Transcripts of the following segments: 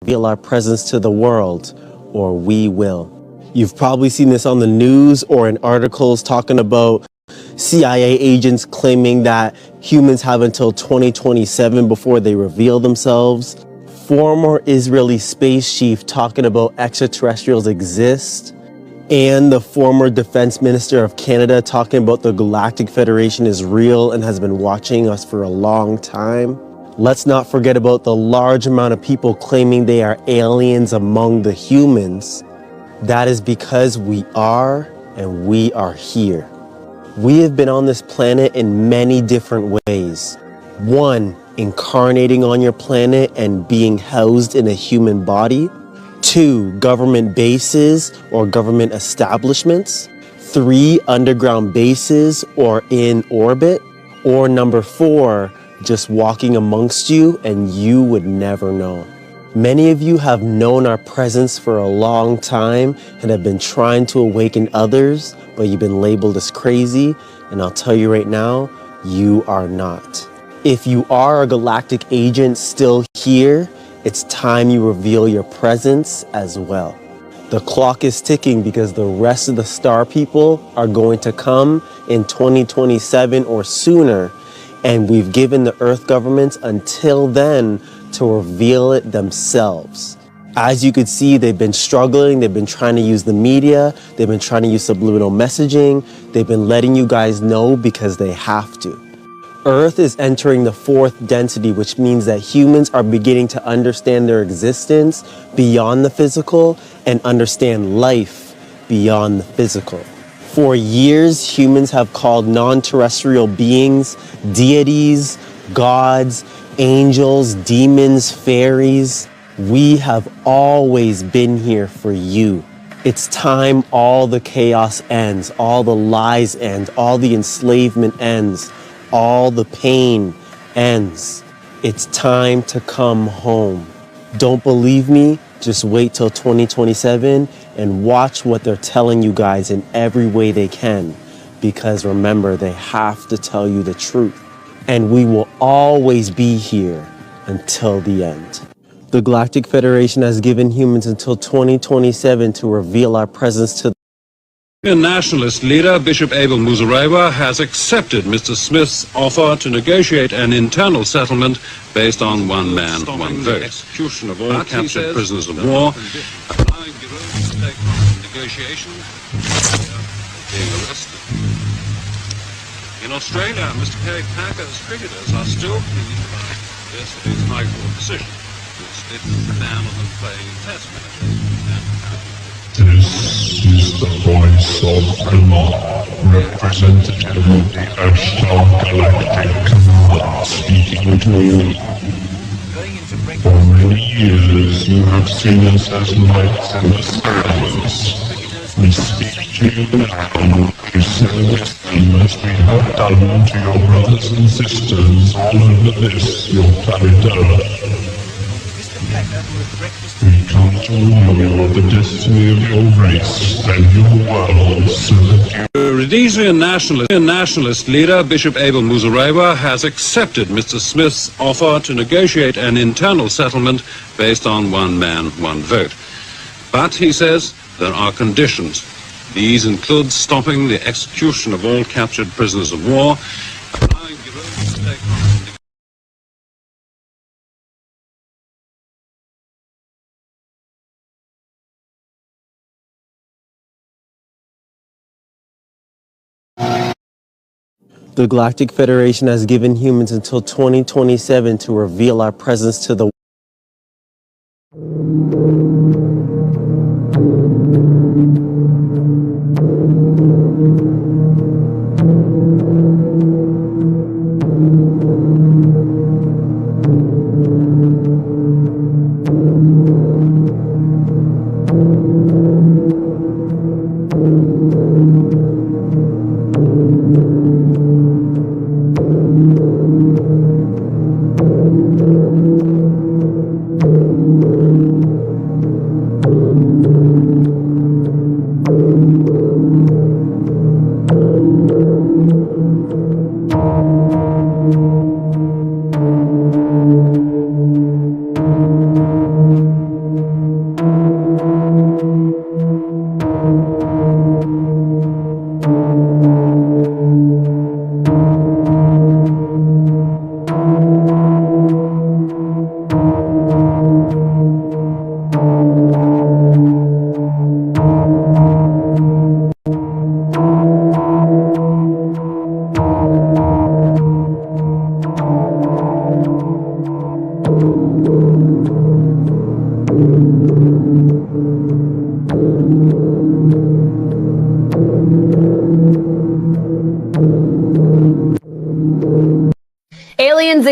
reveal our presence to the world, or we will. You've probably seen this on the news or in articles talking about CIA agents claiming that humans have until 2027 before they reveal themselves. Former Israeli space chief talking about extraterrestrials exist. And the former defense minister of Canada talking about the Galactic Federation is real and has been watching us for a long time. Let's not forget about the large amount of people claiming they are aliens among the humans. That is because we are, and we are here. We have been on this planet in many different ways. One, incarnating on your planet and being housed in a human body. 2, government bases or government establishments. 3, underground bases or in orbit. Or number 4, just walking amongst you and you would never know. Many of you have known our presence for a long time and have been trying to awaken others, but you've been labeled as crazy, and I'll tell you right now, you are not. If you are a galactic agent still here, it's time you reveal your presence as well. The clock is ticking because the rest of the star people are going to come in 2027 or sooner, and we've given the Earth governments until then to reveal it themselves. As you could see, they've been struggling. They've been trying to use the media. They've been trying to use subliminal messaging. They've been letting you guys know because they have to. Earth is entering the 4th density, which means that humans are beginning to understand their existence beyond the physical and understand life beyond the physical. For years, humans have called non-terrestrial beings deities, gods, angels, demons, fairies. We have always been here for you. It's time all the chaos ends, all the lies end, all the enslavement ends, all the pain ends. It's time to come home. Don't believe me? Just wait till 2027 and watch what they're telling you guys in every way they can. Because remember, they have to tell you the truth. And we will always be here until the end. The Galactic Federation has given humans until 2027 to reveal our presence to The nationalist leader, Bishop Abel Muzorewa, has accepted Mr. Smith's offer to negotiate an internal settlement based on one man, one vote. Execution of all captured prisoners of war, allowing Bureau to take part in negotiations, being arrested. In Australia, Mr. Kerry Packer's cricketers are still pleased about yesterday's High Court decision, which stated the ban on them playing in Test matches. This is the voice of Allah, representative of the Ashtar Galactic Command, speaking to you. For many years you have seen us as lights in the skies. We speak to you now, to service them as we have done to your brothers and sisters all over this, your planet Earth. We come to warn you of the destiny of your race and your world so that you... Rhodesian nationalist leader Bishop Abel Muzorewa has accepted Mr. Smith's offer to negotiate an internal settlement based on one man, one vote. But, he says, there are conditions. These include stopping the execution of all captured prisoners of war, allowing Bureau to take part in The Galactic Federation has given humans until 2027 to reveal our presence to the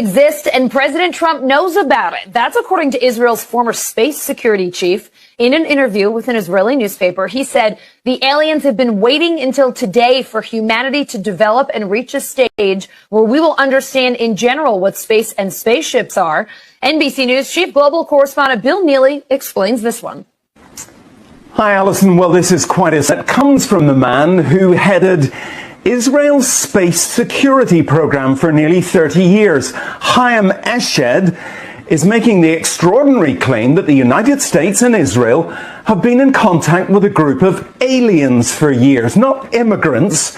exist and President Trump knows about it. That's according to Israel's former space security chief. In an interview with an Israeli newspaper, he said the aliens have been waiting until today for humanity to develop and reach a stage where we will understand in general what space and spaceships are. NBC News chief global correspondent Bill Neely explains this one. Hi, Alison. Well, this is quite a set. Comes from the man who headed Israel's space security program for nearly 30 years. Chaim Eshed is making the extraordinary claim that the United States and Israel have been in contact with a group of aliens for years. Not immigrants,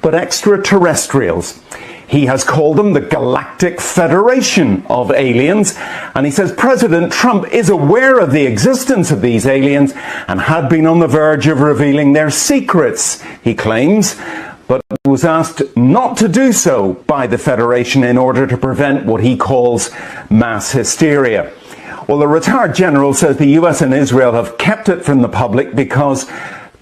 but extraterrestrials. He has called them the Galactic Confederation of Aliens, and he says President Trump is aware of the existence of these aliens and had been on the verge of revealing their secrets, he claims, but was asked not to do so by the Federation in order to prevent what he calls mass hysteria. Well, the retired general says the US and Israel have kept it from the public because,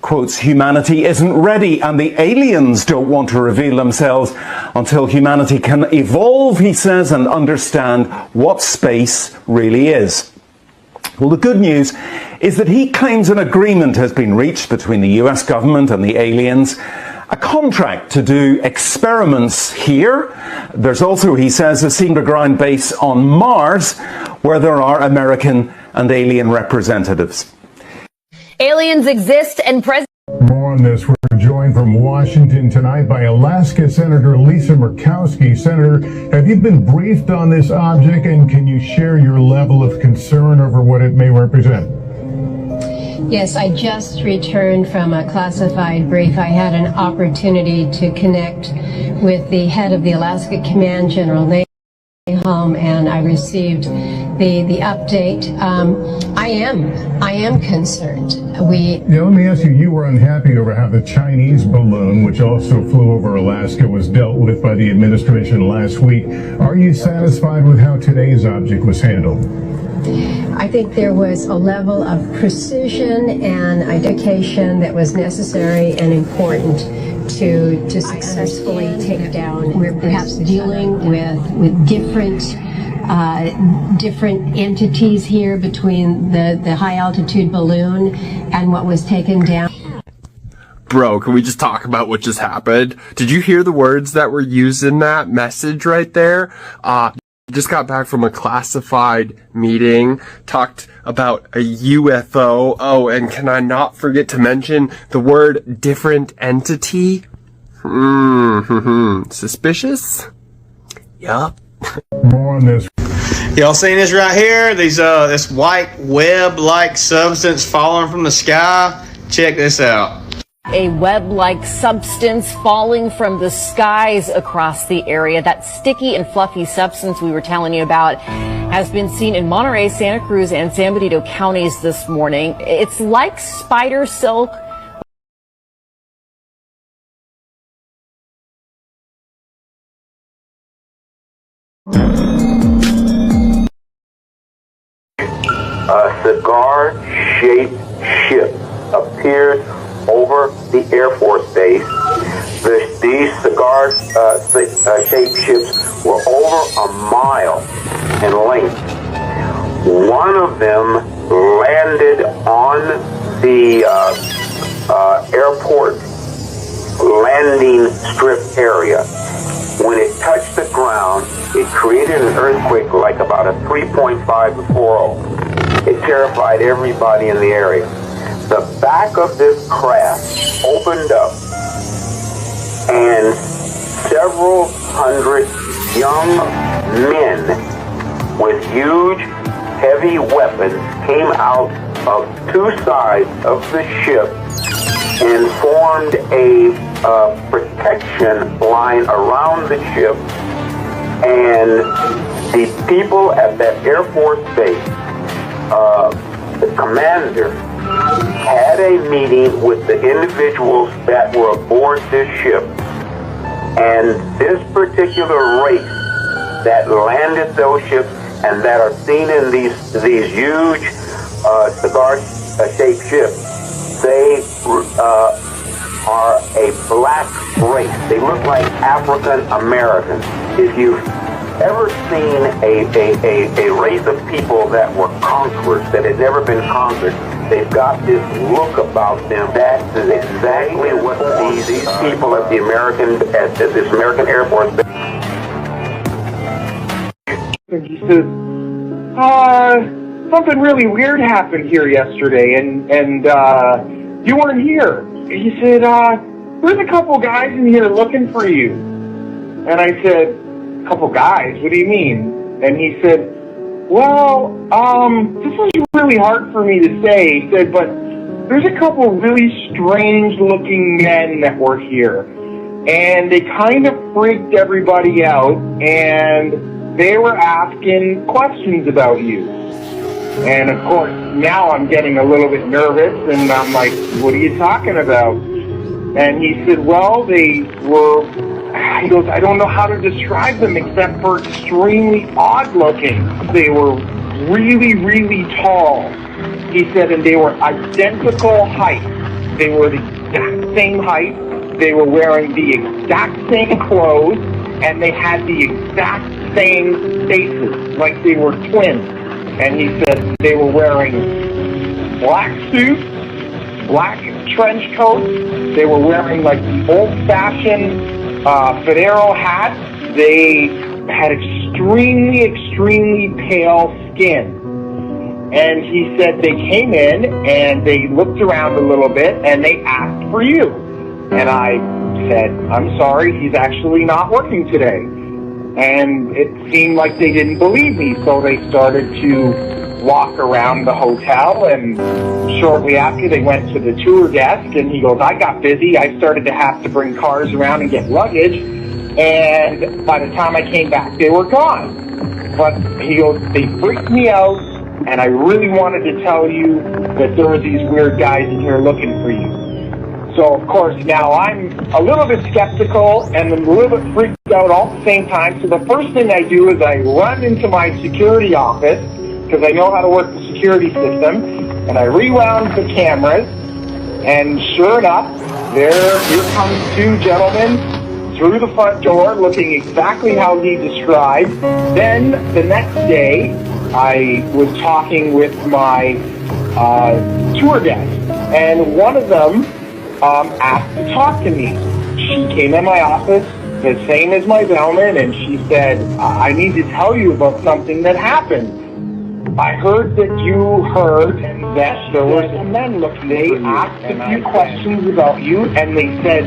quotes, humanity isn't ready and the aliens don't want to reveal themselves until humanity can evolve, he says, and understand what space really is. Well, the good news is that he claims an agreement has been reached between the US government and the aliens, a contract to do experiments here. There's also, he says, a underground base on Mars where there are American and alien representatives. Aliens exist and More on this. We're joined from Washington tonight by Alaska Senator Lisa Murkowski. Senator, have you been briefed on this object, and can you share your level of concern over what it may represent? Yes, I just returned from a classified brief. I had an opportunity to connect with the head of the Alaska Command, General Nahom, and I received the update. I am concerned. Let me ask you, you were unhappy over how the Chinese balloon, which also flew over Alaska, was dealt with by the administration last week. Are you satisfied with how today's object was handled? I think there was a level of precision and identification that was necessary and important to successfully take down. We're perhaps dealing with different entities here between the high altitude balloon and what was taken down. Bro, can we just talk about what just happened? Did you hear the words that were used in that message right there? Just got back from a classified meeting, talked about a UFO. Oh, and can I not forget to mention the word different entity? Suspicious? Yup. More on this. Y'all seen this right here? This white web-like substance falling from the sky? Check this out. A web-like substance falling from the skies across the area. That sticky and fluffy substance we were telling you about has been seen in Monterey, Santa Cruz, and San Benito counties this morning. It's like spider silk. A cigar-shaped ship appears over the Air Force Base. These cigar-shaped ships were over a mile in length. One of them landed on the airport landing strip area. When it touched the ground, it created an earthquake like about a 3.5 to 4.0. It terrified everybody in the area. The back of this craft opened up, and several hundred young men with huge, heavy weapons came out of two sides of the ship and formed a protection line around the ship. And the people at that Air Force base, the commander, had a meeting with the individuals that were aboard this ship, and this particular race that landed those ships and that are seen in these huge cigar-shaped ships, they are a black race. They look like African Americans. If you ever seen a race of people that were conquerors, that had never been conquered? They've got this look about them. That is exactly what these people at this American Air Force Base. And he says, something really weird happened here yesterday, and you weren't here. He said, there's a couple guys in here looking for you. And I said, a couple guys? What do you mean? And he said, well, this was really hard for me to say. He said, but there's a couple really strange-looking men that were here. And they kind of freaked everybody out, and they were asking questions about you. And, of course, now I'm getting a little bit nervous, and I'm like, what are you talking about? And he said, well, he goes, I don't know how to describe them except for extremely odd-looking. They were really, really tall, he said, and they were identical height. They were the exact same height. They were wearing the exact same clothes, and they had the exact same faces, like they were twins. And he said they were wearing black suits, black trench coats. They were wearing like the old-fashioned Federo hats. They had extremely, extremely pale skin. And he said they came in and they looked around a little bit and they asked for you. And I said, I'm sorry, he's actually not working today. And it seemed like they didn't believe me, so they started to walk around the hotel, and shortly after they went to the tour desk, and he goes, I got busy, I started to have to bring cars around and get luggage, and by the time I came back, they were gone. But he goes, they freaked me out, and I really wanted to tell you that there were these weird guys in here looking for you. So, of course, now I'm a little bit skeptical and a little bit freaked out all at the same time. So the first thing I do is I run into my security office, because I know how to work the security system, and I rewound the cameras, and sure enough, here comes two gentlemen through the front door looking exactly how he described. Then the next day, I was talking with my tour desk, and one of them asked to talk to me. She came in my office, the same as my bellman, and she said, I need to tell you about something that happened. I heard that you heard that there were some men looking. They asked a few questions about you, and they said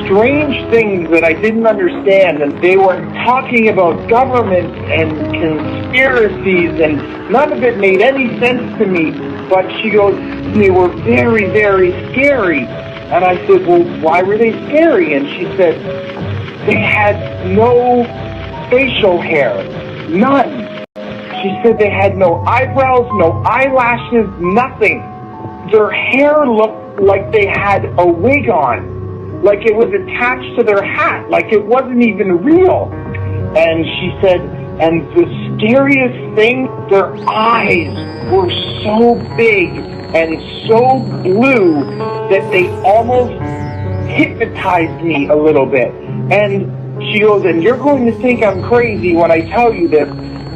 strange things that I didn't understand, and they were talking about government and conspiracies, and none of it made any sense to me. But she goes, they were very, very scary. And I said, well, why were they scary? And she said, they had no facial hair, none. She said they had no eyebrows, no eyelashes, nothing. Their hair looked like they had a wig on, like it was attached to their hat, like it wasn't even real. And she said, and the scariest thing, their eyes were so big and so blue that they almost hypnotized me a little bit. And she goes, and you're going to think I'm crazy when I tell you this,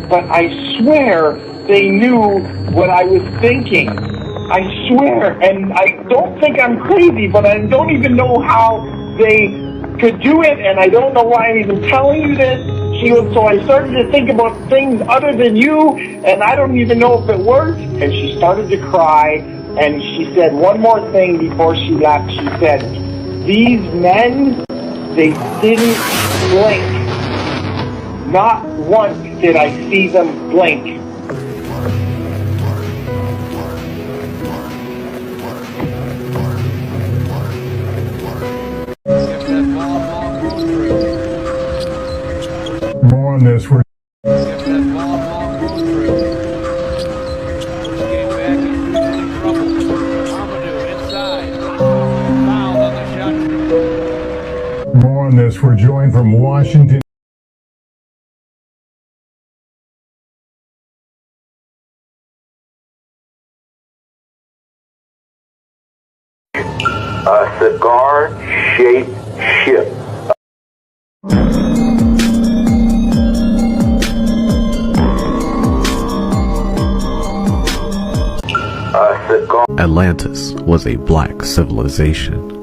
but I swear they knew what I was thinking. I swear, and I don't think I'm crazy, but I don't even know how they could do it, and I don't know why I'm even telling you this. She goes, so I started to think about things other than you, and I don't even know if it worked. And she started to cry, and she said one more thing before she left. She said, these men, they didn't blink. Not once did I see them blink. More on this. More on this. We're joined from Washington. A cigar-shaped ship. cigar. Atlantis was a black civilization.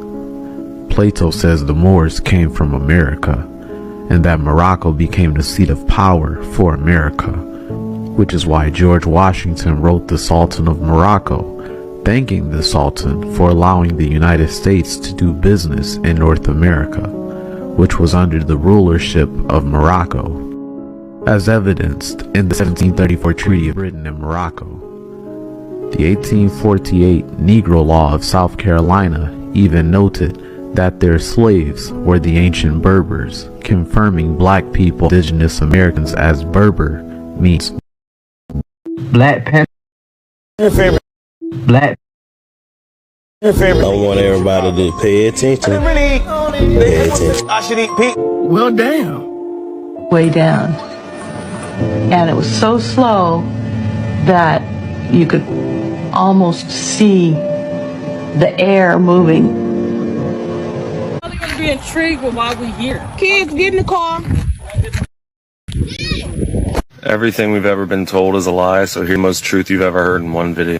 Plato says the Moors came from America, and that Morocco became the seat of power for America, which is why George Washington wrote the Sultan of Morocco, thanking the Sultan for allowing the United States to do business in North America, which was under the rulership of Morocco, as evidenced in the 1734 Treaty of Britain and Morocco. The 1848 Negro Law of South Carolina even noted that their slaves were the ancient Berbers, confirming black people, indigenous Americans, as Berber means Black Panther. Black. I want everybody to pay attention. Pay attention. I should eat pizza. Well, damn. Way down. And it was so slow that you could almost see the air moving. I'm going to be intrigued with why we're here. Kids, get in the car. Everything we've ever been told is a lie, so here's the most truth you've ever heard in one video.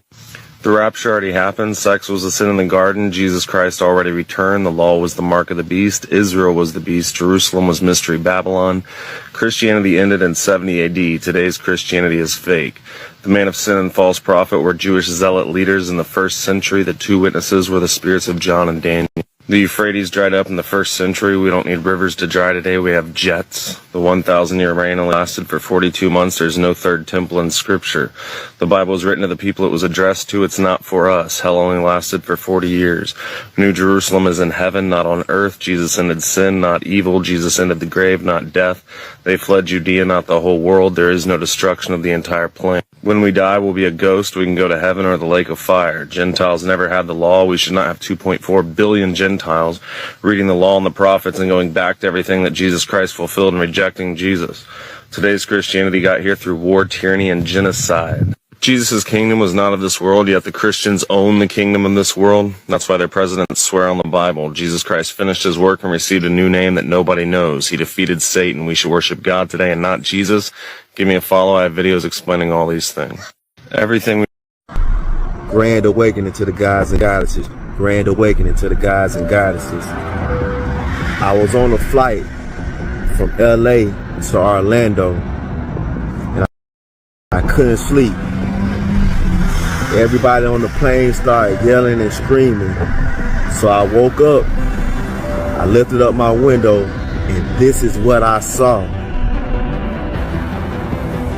The rapture already happened. Sex was a sin in the garden. Jesus Christ already returned. The law was the mark of the beast. Israel was the beast. Jerusalem was mystery Babylon. Christianity ended in 70 AD. Today's Christianity is fake. The man of sin and false prophet were Jewish zealot leaders in the first century. The two witnesses were the spirits of John and Daniel. The Euphrates dried up in the first century. We don't need rivers to dry today. We have jets. The 1,000-year reign only lasted for 42 months. There's no third temple in Scripture. The Bible was written to the people it was addressed to. It's not for us. Hell only lasted for 40 years. New Jerusalem is in heaven, not on earth. Jesus ended sin, not evil. Jesus ended the grave, not death. They fled Judea, not the whole world. There is no destruction of the entire planet. When we die, we'll be a ghost. We can go to heaven or the lake of fire. Gentiles never had the law. We should not have 2.4 billion Gentiles reading the law and the prophets and going back to everything that Jesus Christ fulfilled and rejecting Jesus. Today's Christianity got here through war, tyranny, and genocide. Jesus' kingdom was not of this world, yet the Christians own the kingdom of this world. That's why their presidents swear on the Bible. Jesus Christ finished his work and received a new name that nobody knows. He defeated Satan. We should worship God today and not Jesus. Give me a follow. I have videos explaining all these things. Everything. Grand awakening to the gods and goddesses. Grand awakening to the gods and goddesses. I was on a flight from LA to Orlando, and I couldn't sleep. Everybody on the plane started yelling and screaming. So I woke up, I lifted up my window, and this is what I saw.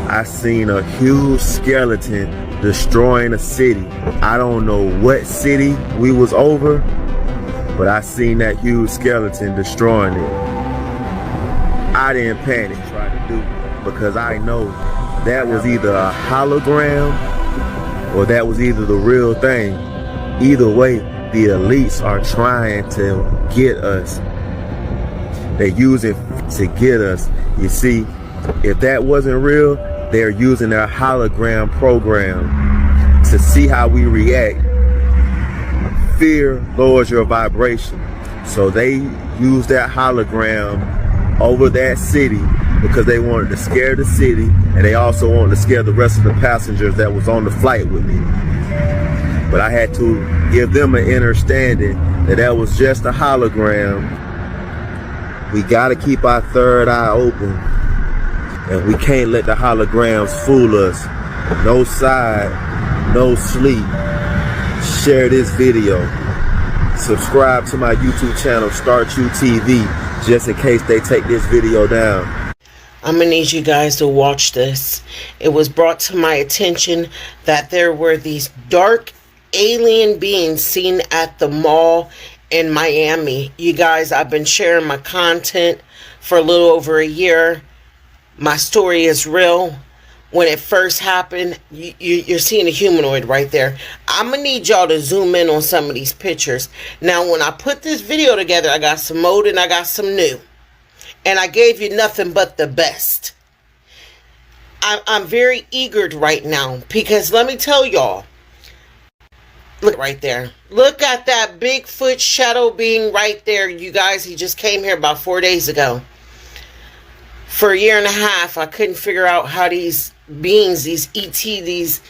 I seen a huge skeleton destroying a city. I don't know what city we was over, but I seen that huge skeleton destroying it. I didn't panic, try to do it, because I know that was either a hologram or that was either the real thing. Either way, the elites are trying to get us. They use it to get us. You see, if that wasn't real, they're using their hologram program to see how we react. Fear lowers your vibration. So they use that hologram over that city because they wanted to scare the city, and they also wanted to scare the rest of the passengers that was on the flight with me. But I had to give them an understanding that that was just a hologram. We gotta keep our third eye open, and we can't let the holograms fool us. No side, no sleep. Share this video. Subscribe to my YouTube channel, Start You TV, just in case they take this video down. I'm gonna need you guys to watch this. It was brought to my attention that there were these dark alien beings seen at the mall in Miami. You guys, I've been sharing my content for a little over a year. My story is real. When it first happened, you're seeing a humanoid right there. I'm gonna need y'all to zoom in on some of these pictures. Now, when I put this video together, I got some old and I got some new. And I gave you nothing but the best. I'm very eager right now because let me tell y'all. Look right there. Look at that Bigfoot shadow being right there. You guys, he just came here about 4 days ago. For a year and a half, I couldn't figure out how these beings, these ET, these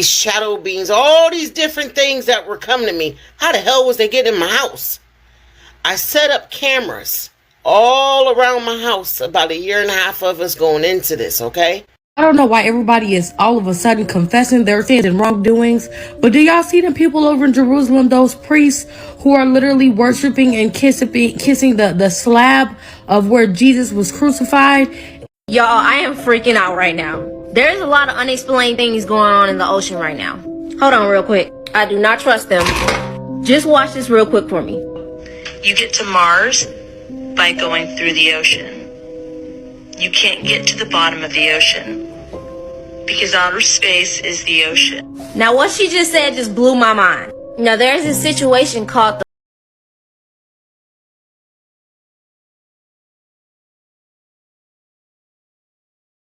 shadow beings, all these different things that were coming to me. How the hell was they getting in my house? I set up cameras all around my house. About 1.5 years of us going into this, okay? I don't know why everybody is all of a sudden confessing their sins and wrongdoings, but do y'all see the people over in Jerusalem, those priests who are literally worshiping and kissing the slab of where Jesus was crucified? Y'all, I am freaking out right now. There's a lot of unexplained things going on in the ocean right now. Hold on real quick. I do not trust them. Just watch this real quick for me. You get to Mars by going through the ocean. You can't get to the bottom of the ocean because outer space is the ocean. Now what she just said just blew my mind. Now there's a situation called